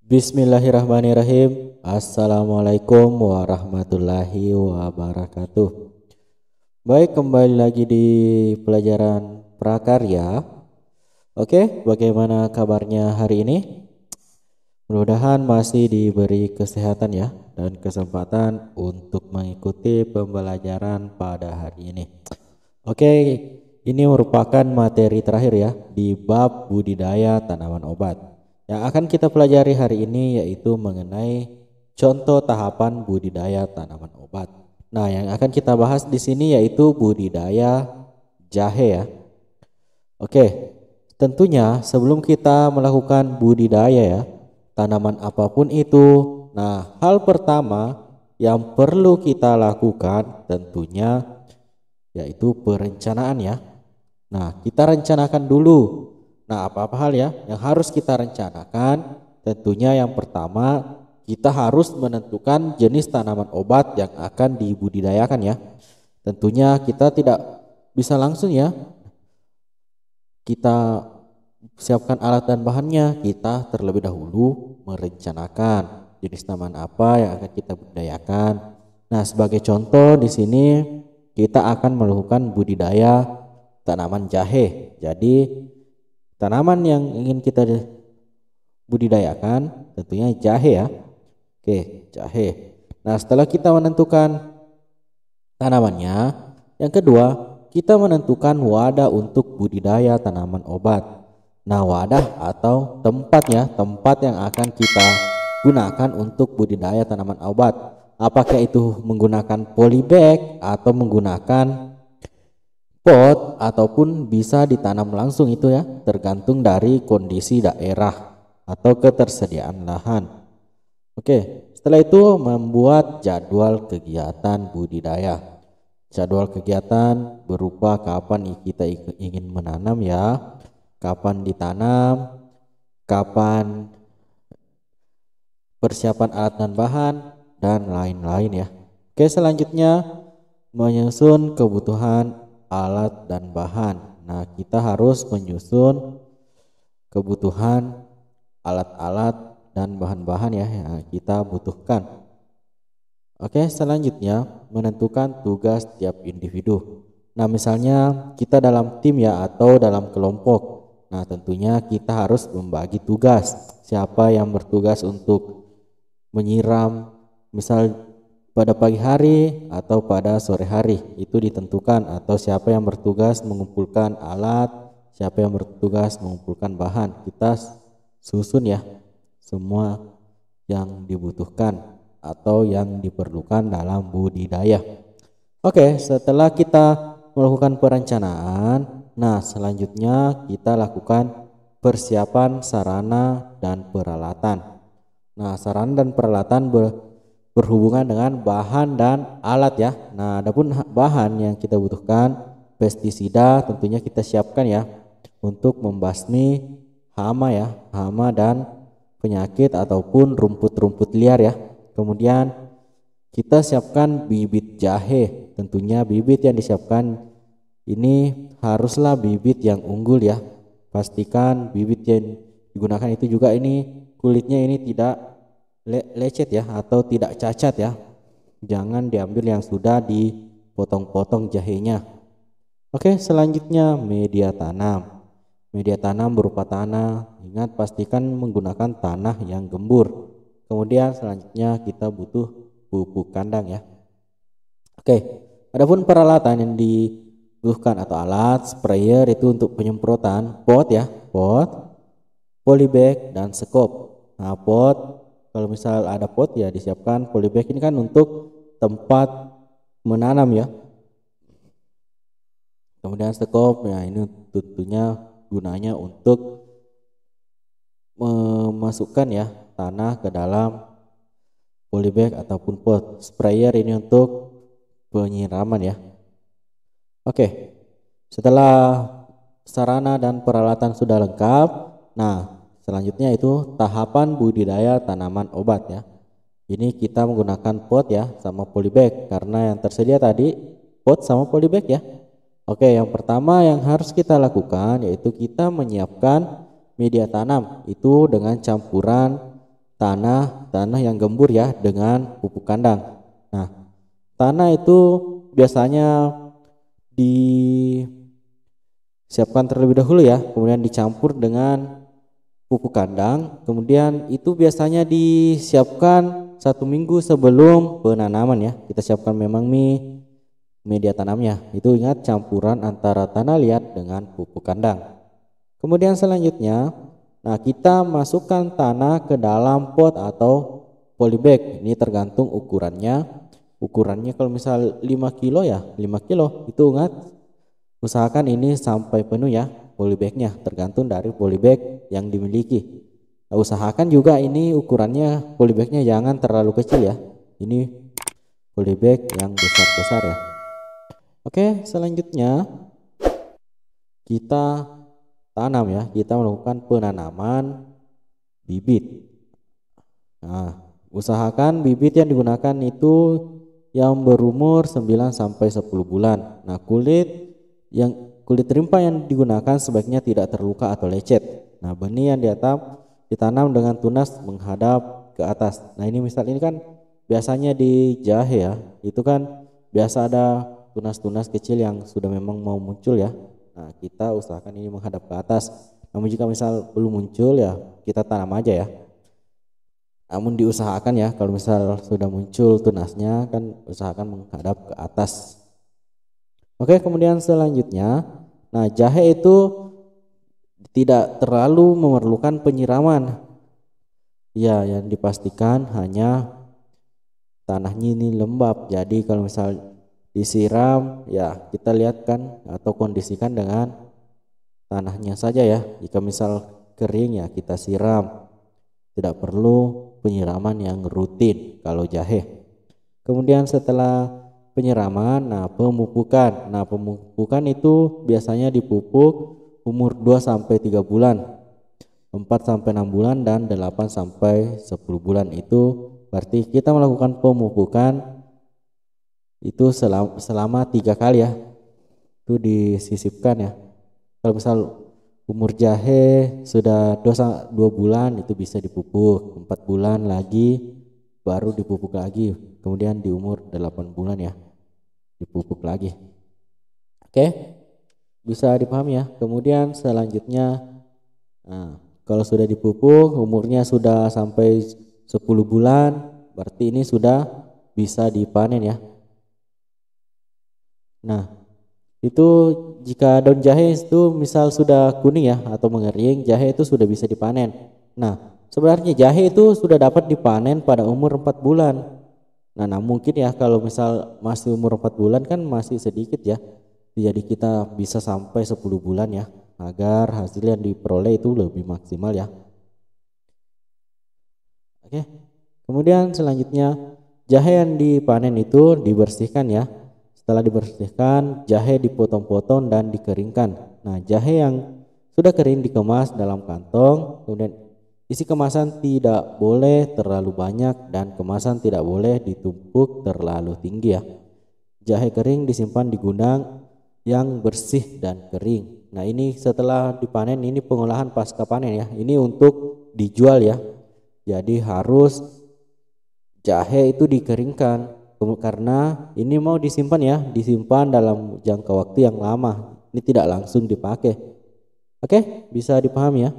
Bismillahirrahmanirrahim. Assalamualaikum warahmatullahi wabarakatuh. Baik, kembali lagi di pelajaran prakarya. Oke, bagaimana kabarnya hari ini? Mudah-mudahan masih diberi kesehatan ya dan kesempatan untuk mengikuti pembelajaran pada hari ini. Oke, ini merupakan materi terakhir ya di bab budidaya tanaman obat. Yang akan kita pelajari hari ini yaitu mengenai contoh tahapan budidaya tanaman obat. Nah, yang akan kita bahas di sini yaitu budidaya jahe ya. Oke, tentunya sebelum kita melakukan budidaya ya, tanaman apapun itu, nah hal pertama yang perlu kita lakukan tentunya yaitu perencanaan ya. Nah, kita rencanakan dulu. Nah, apa-apa hal ya yang harus kita rencanakan? Tentunya yang pertama, kita harus menentukan jenis tanaman obat yang akan dibudidayakan ya. Tentunya kita tidak bisa langsung ya. Kita siapkan alat dan bahannya, kita terlebih dahulu merencanakan jenis tanaman apa yang akan kita budidayakan. Nah, sebagai contoh di sini kita akan melakukan budidaya tanaman jahe. Jadi tanaman yang ingin kita budidayakan tentunya jahe ya. Oke, jahe. Nah, setelah kita menentukan tanamannya, yang kedua kita menentukan wadah untuk budidaya tanaman obat. Nah, wadah atau tempat ya, tempat yang akan kita gunakan untuk budidaya tanaman obat. Apakah itu menggunakan polybag atau menggunakan pot ataupun bisa ditanam langsung itu ya, tergantung dari kondisi daerah atau ketersediaan lahan. Oke, setelah itu membuat jadwal kegiatan budidaya. Jadwal kegiatan berupa kapan kita ingin menanam ya, kapan ditanam, kapan persiapan alat dan bahan dan lain-lain ya. Oke, selanjutnya menyusun kebutuhan alat dan bahan. Nah, kita harus menyusun kebutuhan alat-alat dan bahan-bahan ya yang kita butuhkan. Oke, selanjutnya menentukan tugas tiap individu. Nah, misalnya kita dalam tim ya atau dalam kelompok. Nah, tentunya kita harus membagi tugas. Siapa yang bertugas untuk menyiram, misal pada pagi hari atau pada sore hari itu ditentukan, atau siapa yang bertugas mengumpulkan alat, siapa yang bertugas mengumpulkan bahan. Kita susun ya semua yang dibutuhkan atau yang diperlukan dalam budidaya. Oke, setelah kita melakukan perencanaan, nah selanjutnya kita lakukan persiapan sarana dan peralatan. Nah, sarana dan peralatan berhubungan dengan bahan dan alat ya. Nah, adapun bahan yang kita butuhkan, pestisida tentunya kita siapkan ya untuk membasmi hama ya, hama dan penyakit ataupun rumput-rumput liar ya. Kemudian kita siapkan bibit jahe. Tentunya bibit yang disiapkan ini haruslah bibit yang unggul ya. Pastikan bibit yang digunakan itu juga ini kulitnya ini tidak lecet ya atau tidak cacat ya. Jangan diambil yang sudah dipotong-potong jahenya. Oke, selanjutnya media tanam. Media tanam berupa tanah. Ingat, pastikan menggunakan tanah yang gembur. Kemudian selanjutnya kita butuh pupuk kandang ya. Oke, adapun peralatan yang dibutuhkan atau alat sprayer itu untuk penyemprotan, pot ya, pot, polybag dan sekop. Nah, pot, kalau misal ada pot ya disiapkan. Polybag ini kan untuk tempat menanam ya. Kemudian sekop ya ini tentunya gunanya untuk memasukkan ya tanah ke dalam polybag ataupun pot. Sprayer ini untuk penyiraman ya. Oke, setelah sarana dan peralatan sudah lengkap, nah selanjutnya itu tahapan budidaya tanaman obat ya. Ini kita menggunakan pot ya sama polybag karena yang tersedia tadi pot sama polybag ya. Oke, yang pertama yang harus kita lakukan yaitu kita menyiapkan media tanam itu dengan campuran tanah yang gembur ya dengan pupuk kandang. Nah, tanah itu biasanya disiapkan terlebih dahulu ya, kemudian dicampur dengan pupuk kandang, kemudian itu biasanya disiapkan 1 minggu sebelum penanaman ya. Kita siapkan memang media tanamnya. Itu ingat campuran antara tanah liat dengan pupuk kandang. Kemudian selanjutnya, nah kita masukkan tanah ke dalam pot atau polybag. Ini tergantung ukurannya. Ukurannya kalau misal 5 kilo ya 5 kilo. Itu ingat, usahakan ini sampai penuh ya polybagnya, tergantung dari polybag yang dimiliki. Nah, usahakan juga ini ukurannya polybagnya jangan terlalu kecil ya. Ini polybag yang besar-besar ya. Oke, selanjutnya kita tanam ya. Kita melakukan penanaman bibit. Nah, usahakan bibit yang digunakan itu yang berumur 9 sampai 10 bulan. Nah, kulit rimpa yang digunakan sebaiknya tidak terluka atau lecet. Nah, benih yang ditanam dengan tunas menghadap ke atas. Nah, ini misal ini kan biasanya di jahe ya, itu kan biasa ada tunas-tunas kecil yang sudah memang mau muncul ya. Nah, kita usahakan ini menghadap ke atas. Namun jika misal belum muncul ya, kita tanam aja ya. Namun diusahakan ya, kalau misal sudah muncul tunasnya kan usahakan menghadap ke atas. Oke, kemudian selanjutnya, nah jahe itu tidak terlalu memerlukan penyiraman. Ya, yang dipastikan hanya tanahnya ini lembab. Jadi kalau misal disiram, ya kita lihat kan atau kondisikan dengan tanahnya saja ya. Jika misal kering ya kita siram. Tidak perlu penyiraman yang rutin kalau jahe. Kemudian setelah penyiraman, nah pemupukan. Nah, pemupukan itu biasanya dipupuk umur 2 sampai 3 bulan, 4 sampai 6 bulan dan 8 sampai 10 bulan. Itu berarti kita melakukan pemupukan itu selama 3 kali ya. Itu disisipkan ya. Kalau misal umur jahe sudah 2 bulan itu bisa dipupuk, 4 bulan lagi baru dipupuk lagi, kemudian di umur 8 bulan ya dipupuk lagi. Oke, bisa dipahami ya. Kemudian selanjutnya, nah, kalau sudah dipupuk umurnya sudah sampai 10 bulan, berarti ini sudah bisa dipanen ya. Nah, itu jika daun jahe itu misal sudah kuning ya atau mengering, jahe itu sudah bisa dipanen. Nah, sebenarnya jahe itu sudah dapat dipanen pada umur 4 bulan. Nah, mungkin ya kalau misal masih umur 4 bulan kan masih sedikit ya. Jadi kita bisa sampai 10 bulan ya, agar hasil yang diperoleh itu lebih maksimal ya. Oke. Kemudian selanjutnya jahe yang dipanen itu dibersihkan ya. Setelah dibersihkan, jahe dipotong-potong dan dikeringkan. Nah, jahe yang sudah kering dikemas dalam kantong, kemudian isi kemasan tidak boleh terlalu banyak dan kemasan tidak boleh ditumpuk terlalu tinggi ya. Jahe kering disimpan di gudang yang bersih dan kering. Nah, ini setelah dipanen, ini pengolahan pasca panen ya. Ini untuk dijual ya. Jadi harus jahe itu dikeringkan karena ini mau disimpan ya, disimpan dalam jangka waktu yang lama. Ini tidak langsung dipakai. Oke, bisa dipahami ya.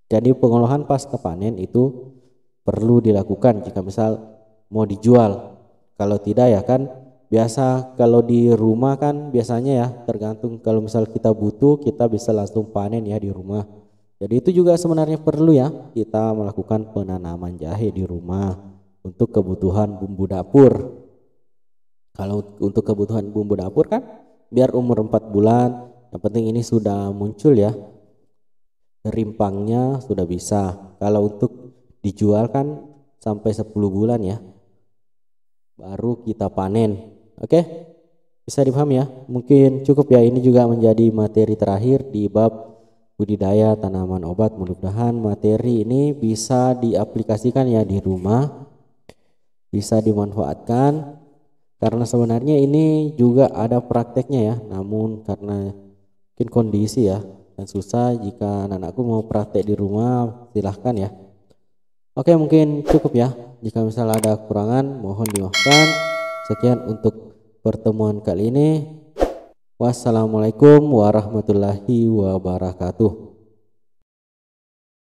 Jadi pengolahan pasca panen itu perlu dilakukan jika misal mau dijual. Kalau tidak ya kan biasa kalau di rumah kan biasanya ya tergantung, kalau misal kita butuh kita bisa langsung panen ya di rumah. Jadi itu juga sebenarnya perlu ya kita melakukan penanaman jahe di rumah untuk kebutuhan bumbu dapur. Kalau untuk kebutuhan bumbu dapur kan biar umur 4 bulan, yang penting ini sudah muncul ya, rimpangnya sudah bisa. Kalau untuk dijual kan sampai 10 bulan ya baru kita panen. Oke, bisa dipahami ya. Mungkin cukup ya, ini juga menjadi materi terakhir di bab budidaya tanaman obat. Mudah-mudahan materi ini bisa diaplikasikan ya di rumah, bisa dimanfaatkan, karena sebenarnya ini juga ada prakteknya ya, namun karena mungkin kondisi ya dan susah. Jika anak-anakku mau praktek di rumah silahkan ya. Oke, mungkin cukup ya. Jika misalnya ada kekurangan, mohon dimaafkan. Sekian untuk pertemuan kali ini. Wassalamualaikum warahmatullahi wabarakatuh.